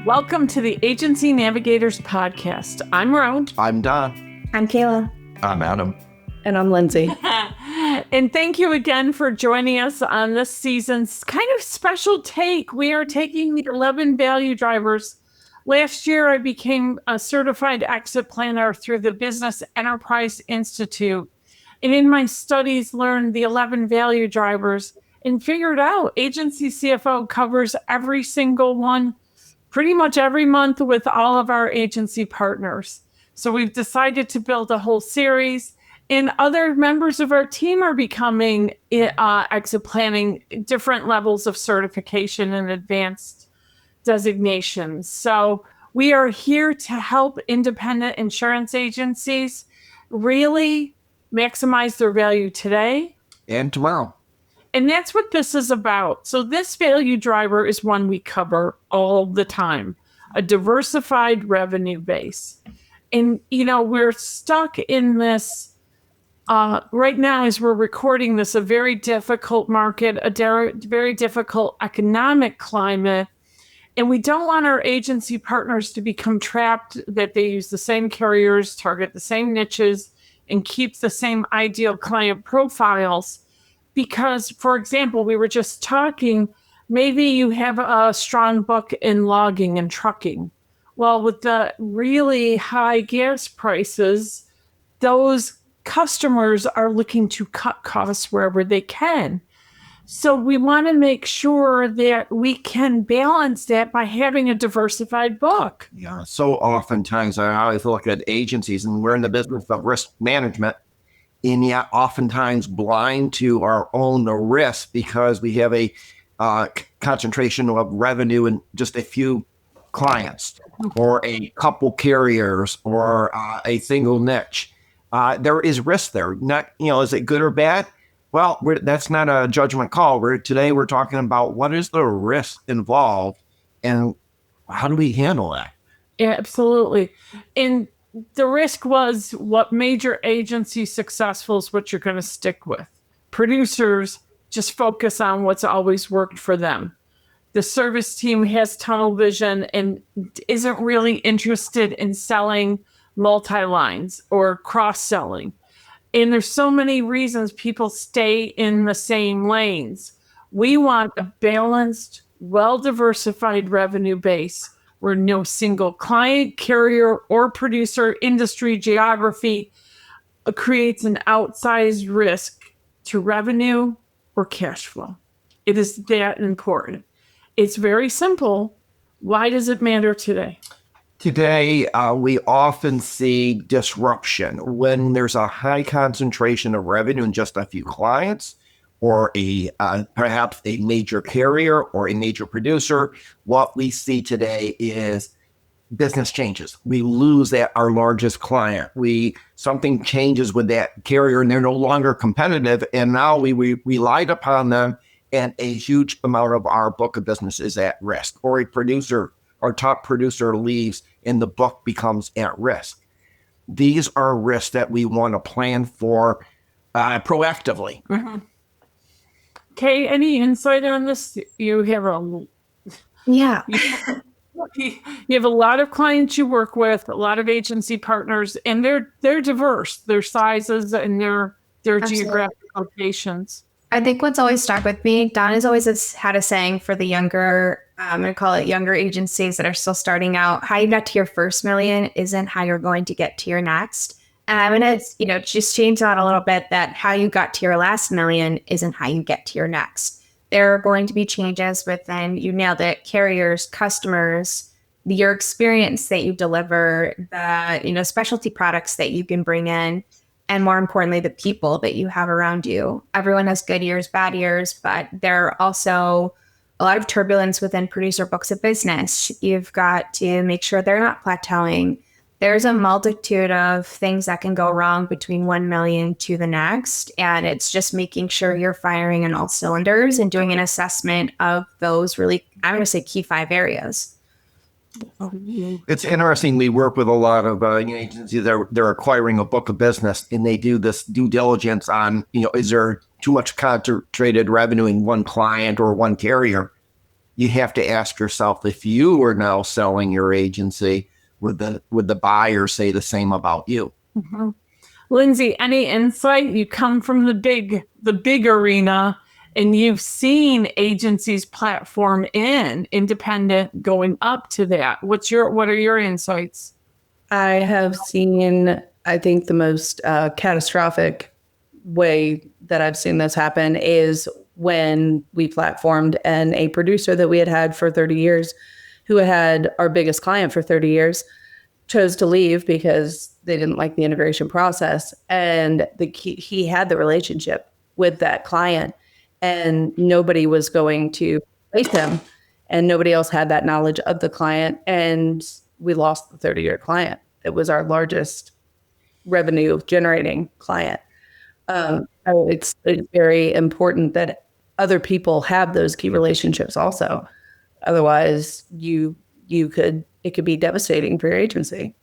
Welcome to the Agency Navigators podcast. I'm Rhonda. I'm Don. I'm Cayla. I'm Adam. And I'm Lindsay. And thank you again for joining us on this season's kind of special take. We are taking the 11 value drivers. Last year, I became a certified exit planner through the Business Enterprise Institute. And in my studies, learned the 11 value drivers and figured out Agency CFO covers every single one pretty much every month with all of our agency partners. So we've decided to build a whole series, and other members of our team are becoming exit planning, different levels of certification and advanced designations. So we are here to help independent insurance agencies really maximize their value today And tomorrow. And that's what this is about. So this value driver is one we cover all the time, a diversified revenue base. And, we're stuck in this right now as we're recording this, a very difficult market, very difficult economic climate. And we don't want our agency partners to become trapped that they use the same carriers, target the same niches, and keep the same ideal client profiles. Because, for example, we were just talking, maybe you have a strong book in logging and trucking. Well, with the really high gas prices, those customers are looking to cut costs wherever they can. So we want to make sure that we can balance that by having a diversified book. Yeah. So oftentimes I always look at agencies, and we're in the business of risk management, and yet oftentimes blind to our own risk because we have a concentration of revenue in just a few clients or a couple carriers or a single niche. There is risk there. Not, is it good or bad? Well, that's not a judgment call. Today we're talking about what is the risk involved and how do we handle that? Yeah, absolutely. And the risk was what made your agency successful is what you're going to stick with. Producers just focus on what's always worked for them. The service team has tunnel vision and isn't really interested in selling multi-lines or cross-selling. And there's so many reasons people stay in the same lanes. We want a balanced, well-diversified revenue base where no single client, carrier, or producer, industry, geography creates an outsized risk to revenue or cash flow. It is that important. It's very simple. Why does it matter today? Today, we often see disruption when there's a high concentration of revenue in just a few clients, or perhaps a major carrier or a major producer. What we see today is business changes. We lose our largest client. Something changes with that carrier and they're no longer competitive. And now we relied upon them, and a huge amount of our book of business is at risk. Or a producer, our top producer leaves and the book becomes at risk. These are risks that we want to plan for proactively. Mm-hmm. Okay, any insight on this? You have you have a lot of clients you work with, a lot of agency partners, and they're diverse, their sizes and their geographic locations. I think what's always stuck with me, Don has always had a saying for the younger, I'm going to call it younger agencies that are still starting out, how you got to your first million isn't how you're going to get to your next. And I'm going to, just change that a little bit, that how you got to your last million isn't how you get to your next. There are going to be changes within, you nailed it, carriers, customers, your experience that you deliver, the, specialty products that you can bring in, and more importantly, the people that you have around you. Everyone has good years, bad years, but there are also a lot of turbulence within producer books of business. You've got to make sure they're not plateauing. There's a multitude of things that can go wrong between 1 million to the next. And it's just making sure you're firing on all cylinders and doing an assessment of those really, I'm going to say, key 5 areas. It's interesting. We work with a lot of agencies. They're acquiring a book of business, and they do this due diligence on, is there too much concentrated revenue in one client or one carrier? you have to ask yourself, if you are now selling your agency, would the buyer say the same about you? Mhm. Lindsay, any insight? You come from the big arena, and you've seen agencies platform in independent going up to that. What are your insights? I have seen, I think the most catastrophic way that I've seen this happen is when we platformed and a producer that we had for 30 years, who had our biggest client for 30 years, chose to leave because they didn't like the integration process. And he had the relationship with that client, and nobody was going to replace him, and nobody else had that knowledge of the client. And we lost the 30-year client. It was our largest revenue generating client. It's very important that other people have those key relationships also. Otherwise, it could be devastating for your agency.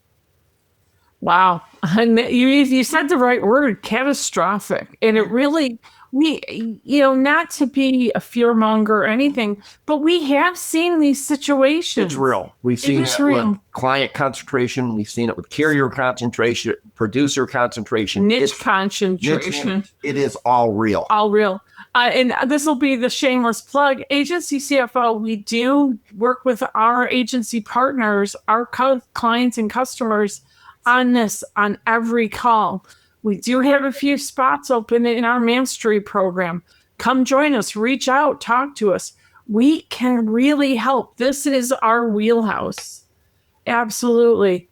Wow. And you said the right word, catastrophic. And it really, not to be a fearmonger or anything, but we have seen these situations. It's real. We've seen it with client concentration. We've seen it with carrier concentration, producer concentration. Niche concentration. It is all real. All real. And this will be the shameless plug. Agency CFO, we do work with our agency partners, our clients and customers on this on every call. We do have a few spots open in our mastery program. Come join us, reach out, talk to us. We can really help. This is our wheelhouse. Absolutely.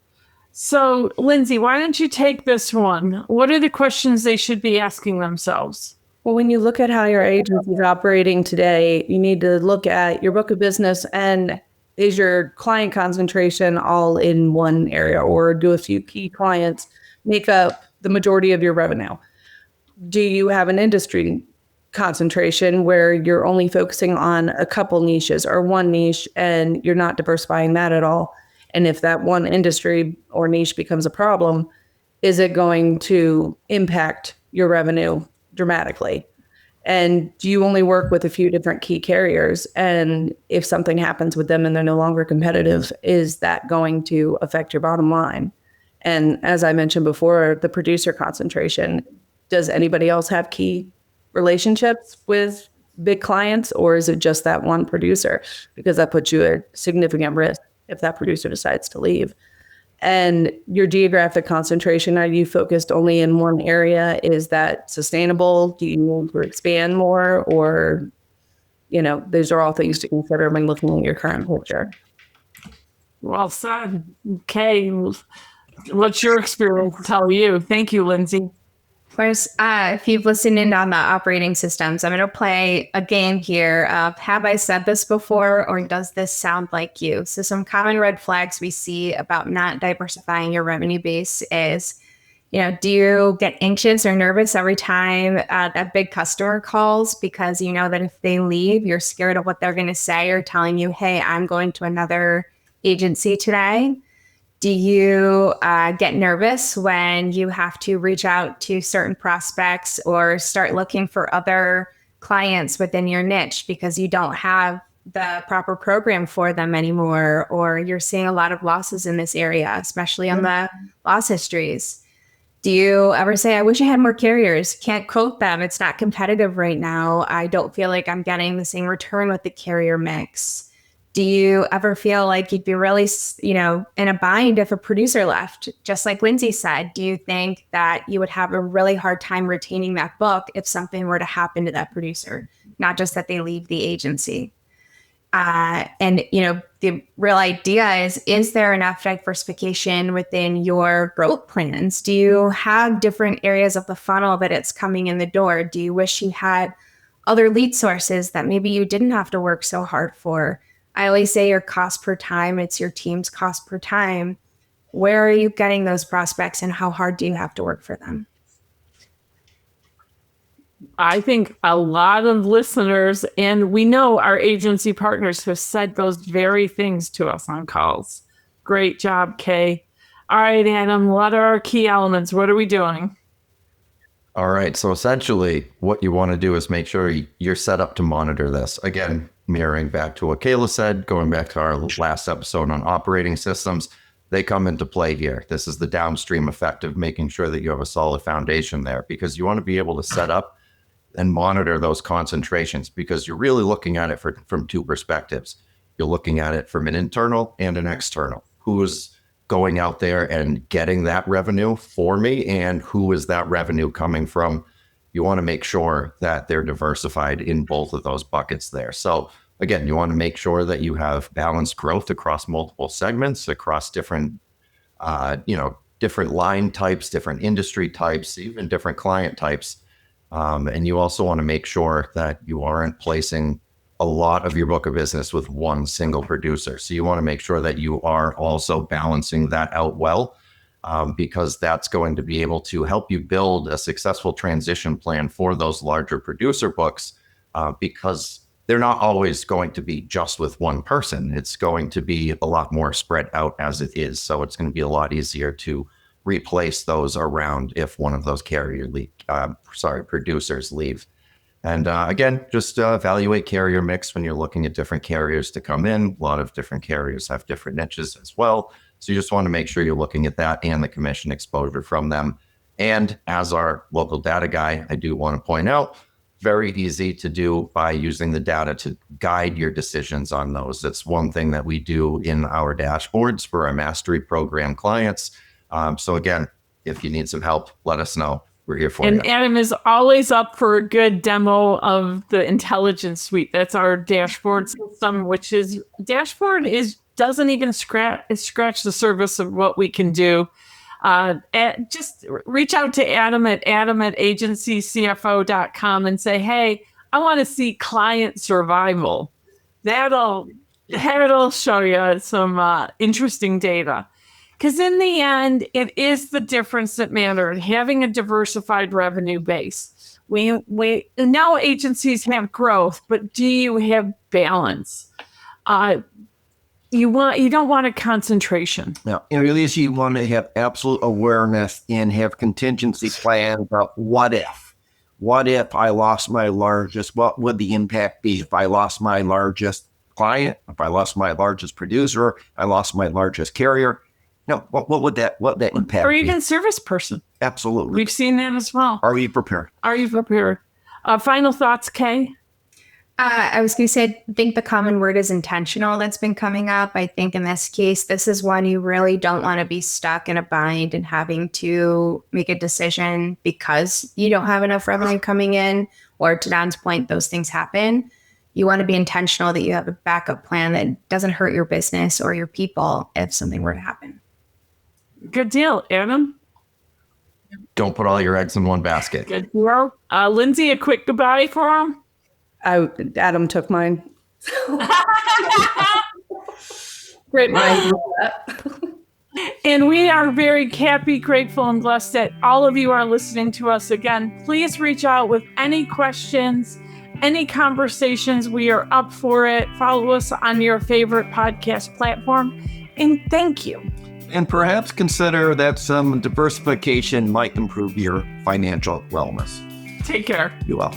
So, Lindsay, why don't you take this one? What are the questions they should be asking themselves? Well, when you look at how your agency is operating today, you need to look at your book of business, and is your client concentration all in one area, or do a few key clients make up the majority of your revenue? Do you have an industry concentration where you're only focusing on a couple niches or one niche, and you're not diversifying that at all? And if that one industry or niche becomes a problem, is it going to impact your revenue dramatically? And do you only work with a few different key carriers? And if something happens with them and they're no longer competitive, is that going to affect your bottom line? And as I mentioned before, the producer concentration, does anybody else have key relationships with big clients, or is it just that one producer? Because that puts you at significant risk if that producer decides to leave. And your geographic concentration, are you focused only in one area? Is that sustainable? Do you need to expand more? Or, those are all things to consider when looking at your current picture. Well said. Okay. What's your experience tell you? Thank you, Lindsay. Of course, if you've listened in on the operating systems, I'm going to play a game here of have I said this before, or does this sound like you? So some common red flags we see about not diversifying your revenue base is, do you get anxious or nervous every time that big customer calls, because you know that if they leave, you're scared of what they're going to say, or telling you, hey, I'm going to another agency today? Do you get nervous when you have to reach out to certain prospects or start looking for other clients within your niche because you don't have the proper program for them anymore, or you're seeing a lot of losses in this area, especially on the loss histories? Do you ever say, I wish I had more carriers, can't quote them, it's not competitive right now, I don't feel like I'm getting the same return with the carrier mix? Do you ever feel like you'd be really, in a bind if a producer left? Just like Lindsay said, do you think that you would have a really hard time retaining that book if something were to happen to that producer, not just that they leave the agency? And the real idea is there enough diversification within your growth plans? Do you have different areas of the funnel that it's coming in the door? Do you wish you had other lead sources that maybe you didn't have to work so hard for? I always say your cost per time, it's your team's cost per time. Where are you getting those prospects, and how hard do you have to work for them? I think a lot of listeners, and we know our agency partners, have said those very things to us on calls. Great job, Kay. All right, Adam, what are our key elements? What are we doing? All right. So essentially what you want to do is make sure you're set up to monitor this. Again, mirroring back to what Cayla said, going back to our last episode on operating systems, they come into play here. This is the downstream effect of making sure that you have a solid foundation there, because you want to be able to set up and monitor those concentrations, because you're really looking at it from two perspectives. You're looking at it from an internal and an external. Who's going out there and getting that revenue for me, and who is that revenue coming from? You want to make sure that they're diversified in both of those buckets there. So again, you want to make sure that you have balanced growth across multiple segments, across different, different line types, different industry types, even different client types. And you also want to make sure that you aren't placing a lot of your book of business with one single producer. So you want to make sure that you are also balancing that out well, because that's going to be able to help you build a successful transition plan for those larger producer books, because they're not always going to be just with one person. It's going to be a lot more spread out as it is. So it's going to be a lot easier to replace those around if one of those producers leave. And again, just evaluate carrier mix when you're looking at different carriers to come in. A lot of different carriers have different niches as well. So you just want to make sure you're looking at that and the commission exposure from them. And as our local data guy, I do want to point out, very easy to do by using the data to guide your decisions on those. That's one thing that we do in our dashboards for our mastery program clients. So again, if you need some help, let us know. We're here for you. And Adam is always up for a good demo of the intelligence suite. That's our dashboard system, which is doesn't even scratch the surface of what we can do. Just reach out to Adam at agencycfo.com and say, hey, I want to see client survival. That'll show you some interesting data. Because in the end, it is the difference that matters. Having a diversified revenue base. We now agencies have growth, but do you have balance? You don't want a concentration. No, at least you want to have absolute awareness and have contingency plans about what if. What if I lost my largest? What would the impact be if I lost my largest client? If I lost my largest producer? I lost my largest carrier? No, what would that impact or even be? Service person. Absolutely. We've seen that as well. Are you prepared? Final thoughts, Kay? I was going to say, I think the common word is intentional that's been coming up. I think in this case, this is one you really don't want to be stuck in a bind and having to make a decision because you don't have enough revenue coming in, or to Don's point, those things happen. You want to be intentional that you have a backup plan that doesn't hurt your business or your people if something were to happen. Good deal. Adam? Don't put all your eggs in one basket. Good deal. Lindsay, a quick goodbye for him? Adam took mine. Great mind. And we are very happy, grateful, and blessed that all of you are listening to us again. Please reach out with any questions, any conversations. We are up for it. Follow us on your favorite podcast platform. And thank you. And perhaps consider that some diversification might improve your financial wellness. Take care. You will.